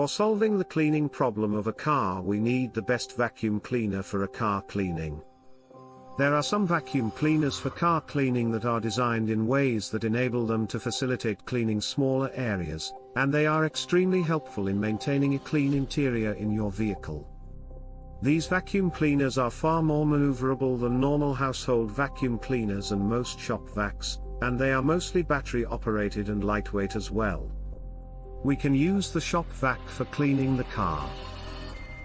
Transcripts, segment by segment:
For solving the cleaning problem of a car, we need the best vacuum cleaner for a car cleaning. There are some vacuum cleaners for car cleaning that are designed in ways that enable them to facilitate cleaning smaller areas, and they are extremely helpful in maintaining a clean interior in your vehicle. These vacuum cleaners are far more maneuverable than normal household vacuum cleaners and most shop vacs, and they are mostly battery operated and lightweight as well. We can use the shop vac for cleaning the car.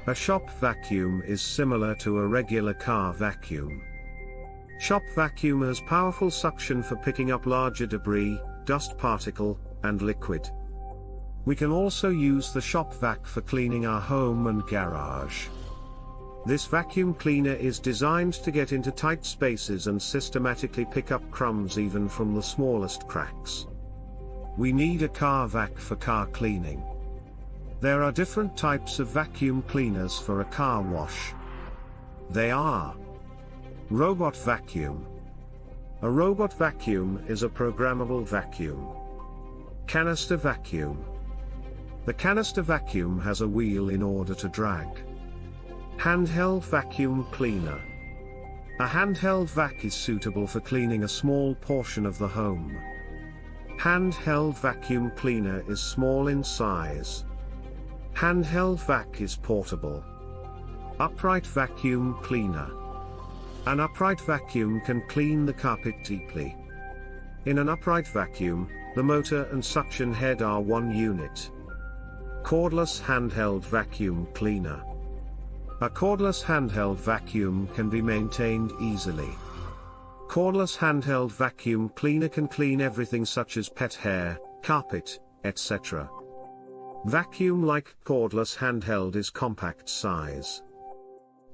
A shop vacuum is similar to a regular car vacuum. Shop vacuum has powerful suction for picking up larger debris, dust particle, and liquid. We can also use the shop vac for cleaning our home and garage. This vacuum cleaner is designed to get into tight spaces and systematically pick up crumbs even from the smallest cracks. We need a car vac for car cleaning. There are different types of vacuum cleaners for a car wash. They are: robot vacuum. A robot vacuum is a programmable vacuum. Canister vacuum. The canister vacuum has a wheel in order to drag. Handheld vacuum cleaner. A handheld vac is suitable for cleaning a small portion of the home. Handheld vacuum cleaner is small in size. Handheld vac is portable. Upright vacuum cleaner. An upright vacuum can clean the carpet deeply. In an upright vacuum, the motor and suction head are one unit. Cordless handheld vacuum cleaner. A cordless handheld vacuum can be maintained easily. Cordless handheld vacuum cleaner can clean everything such as pet hair, carpet, etc. Vacuum-like cordless handheld is compact size.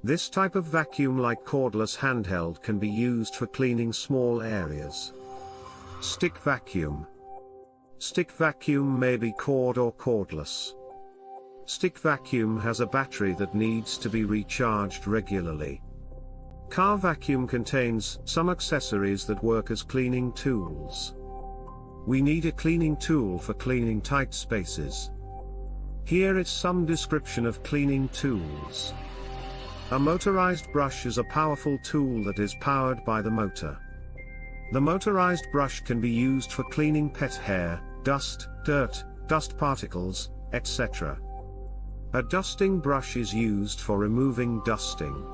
This type of vacuum-like cordless handheld can be used for cleaning small areas. Stick vacuum. Stick vacuum may be cord or cordless. Stick vacuum has a battery that needs to be recharged regularly. Car vacuum contains some accessories that work as cleaning tools. We need a cleaning tool for cleaning tight spaces. Here is some description of cleaning tools. A motorized brush is a powerful tool that is powered by the motor. The motorized brush can be used for cleaning pet hair, dust, dirt, dust particles, etc. A dusting brush is used for removing dusting.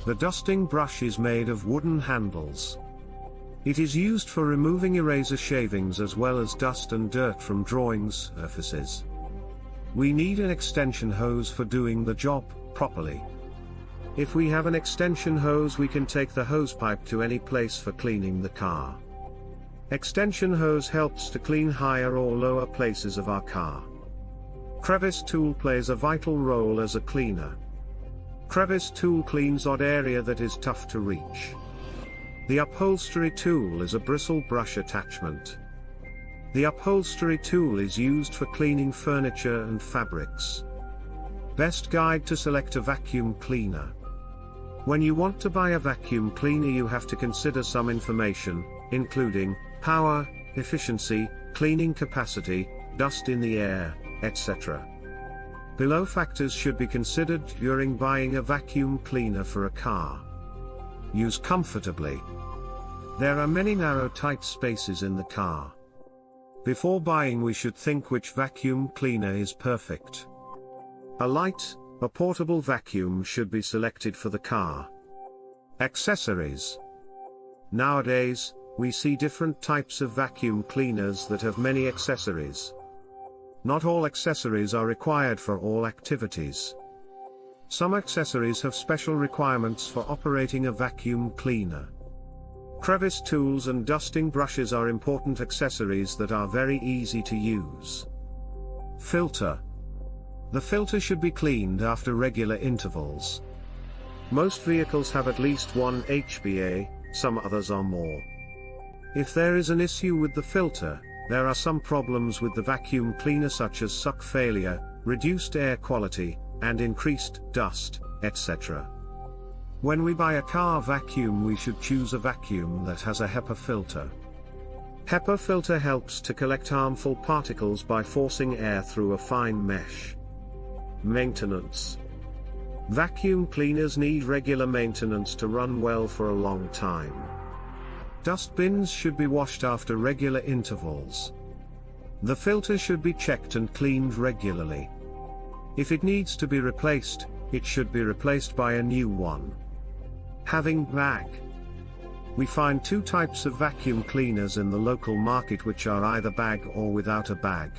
The dusting brush is made of wooden handles. It is used for removing eraser shavings as well as dust and dirt from drawing surfaces. We need an extension hose for doing the job properly. If we have an extension hose, we can take the hose pipe to any place for cleaning the car. Extension hose helps to clean higher or lower places of our car. Crevice tool plays a vital role as a cleaner. Crevice tool cleans odd area that is tough to reach. The upholstery tool is a bristle brush attachment. The upholstery tool is used for cleaning furniture and fabrics. Best guide to select a vacuum cleaner. When you want to buy a vacuum cleaner, you have to consider some information, including power, efficiency, cleaning capacity, dust in the air, etc. Below factors should be considered during buying a vacuum cleaner for a car. Use comfortably. There are many narrow tight spaces in the car. Before buying, we should think which vacuum cleaner is perfect. A portable vacuum should be selected for the car. Accessories. Nowadays, we see different types of vacuum cleaners that have many accessories. Not all accessories are required for all activities. Some accessories have special requirements for operating a vacuum cleaner. Crevice tools and dusting brushes are important accessories that are very easy to use. Filter. The filter should be cleaned after regular intervals. Most vehicles have at least one HBA, some others are more. If there is an issue with the filter, there are some problems with the vacuum cleaner such as suck failure, reduced air quality, and increased dust, etc. When we buy a car vacuum, we should choose a vacuum that has a HEPA filter. HEPA filter helps to collect harmful particles by forcing air through a fine mesh. Maintenance. Vacuum cleaners need regular maintenance to run well for a long time. Dust bins should be washed after regular intervals. The filter should be checked and cleaned regularly. If it needs to be replaced, it should be replaced by a new one. Having bag. We find two types of vacuum cleaners in the local market, which are either bag or without a bag.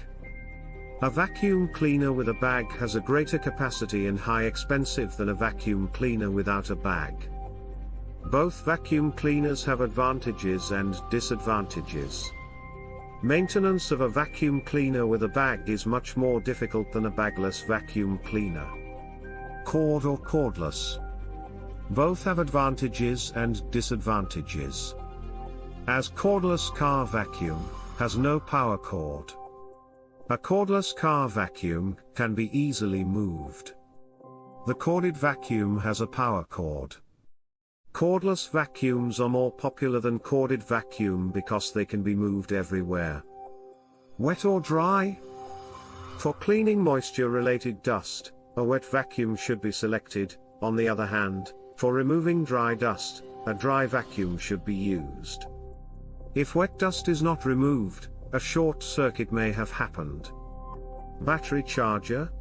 A vacuum cleaner with a bag has a greater capacity and high expensive than a vacuum cleaner without a bag. Both vacuum cleaners have advantages and disadvantages. Maintenance of a vacuum cleaner with a bag is much more difficult than a bagless vacuum cleaner. Cord or cordless. Both have advantages and disadvantages. As cordless car vacuum has no power cord. A cordless car vacuum can be easily moved. The corded vacuum has a power cord. Cordless vacuums are more popular than corded vacuum because they can be moved everywhere. Wet or dry? For cleaning moisture-related dust, a wet vacuum should be selected. On the other hand, for removing dry dust, a dry vacuum should be used. If wet dust is not removed, a short circuit may have happened. Battery charger.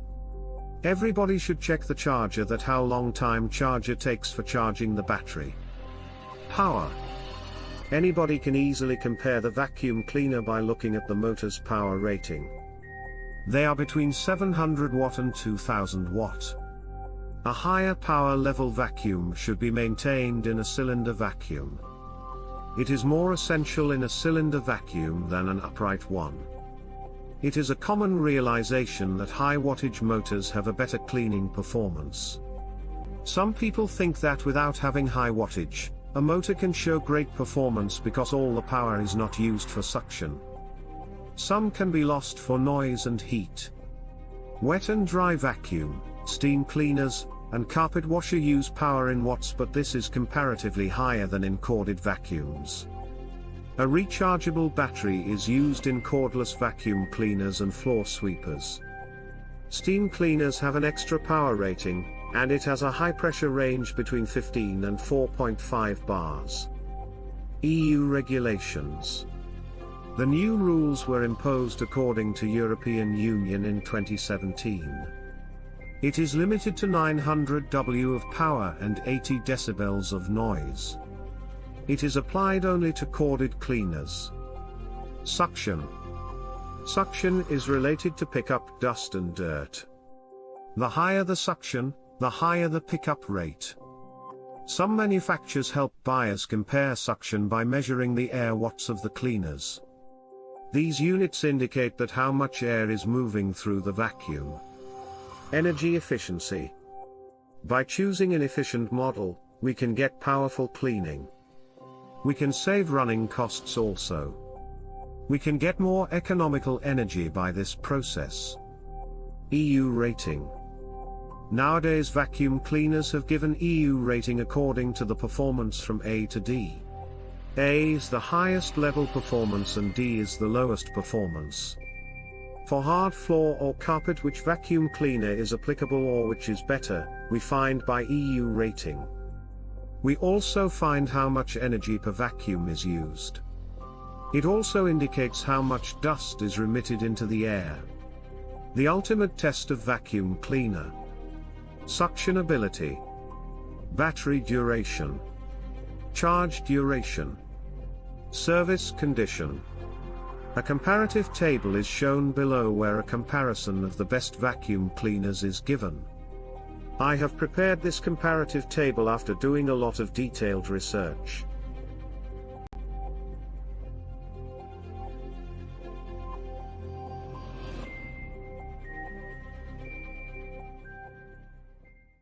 Everybody should check the charger, that how long time charger takes for charging the battery. Power. Anybody can easily compare the vacuum cleaner by looking at the motor's power rating. They are between 700 watt and 2000 watt. A higher power level vacuum should be maintained in a cylinder vacuum. It is more essential in a cylinder vacuum than an upright one. It is a common realization that high wattage motors have a better cleaning performance. Some people think that without having high wattage, a motor can show great performance because all the power is not used for suction. Some can be lost for noise and heat. Wet and dry vacuum, steam cleaners, and carpet washer use power in watts, but this is comparatively higher than in corded vacuums. A rechargeable battery is used in cordless vacuum cleaners and floor sweepers. Steam cleaners have an extra power rating, and it has a high pressure range between 15 and 4.5 bars. EU regulations. The new rules were imposed according to European Union in 2017. It is limited to 900 W of power and 80 decibels of noise. It is applied only to corded cleaners. Suction. Suction is related to pick up dust and dirt. The higher the suction, the higher the pickup rate. Some manufacturers help buyers compare suction by measuring the air watts of the cleaners. These units indicate that how much air is moving through the vacuum. Energy efficiency. By choosing an efficient model, we can get powerful cleaning. We can save running costs also. We can get more economical energy by this process. EU rating. Nowadays vacuum cleaners have given EU rating according to the performance from A to D. A is the highest level performance and D is the lowest performance. For hard floor or carpet, which vacuum cleaner is applicable or which is better, we find by EU rating. We also find how much energy per vacuum is used. It also indicates how much dust is remitted into the air. The ultimate test of vacuum cleaner. Suction ability. Battery duration. Charge duration. Service condition. A comparative table is shown below where a comparison of the best vacuum cleaners is given. I have prepared this comparative table after doing a lot of detailed research.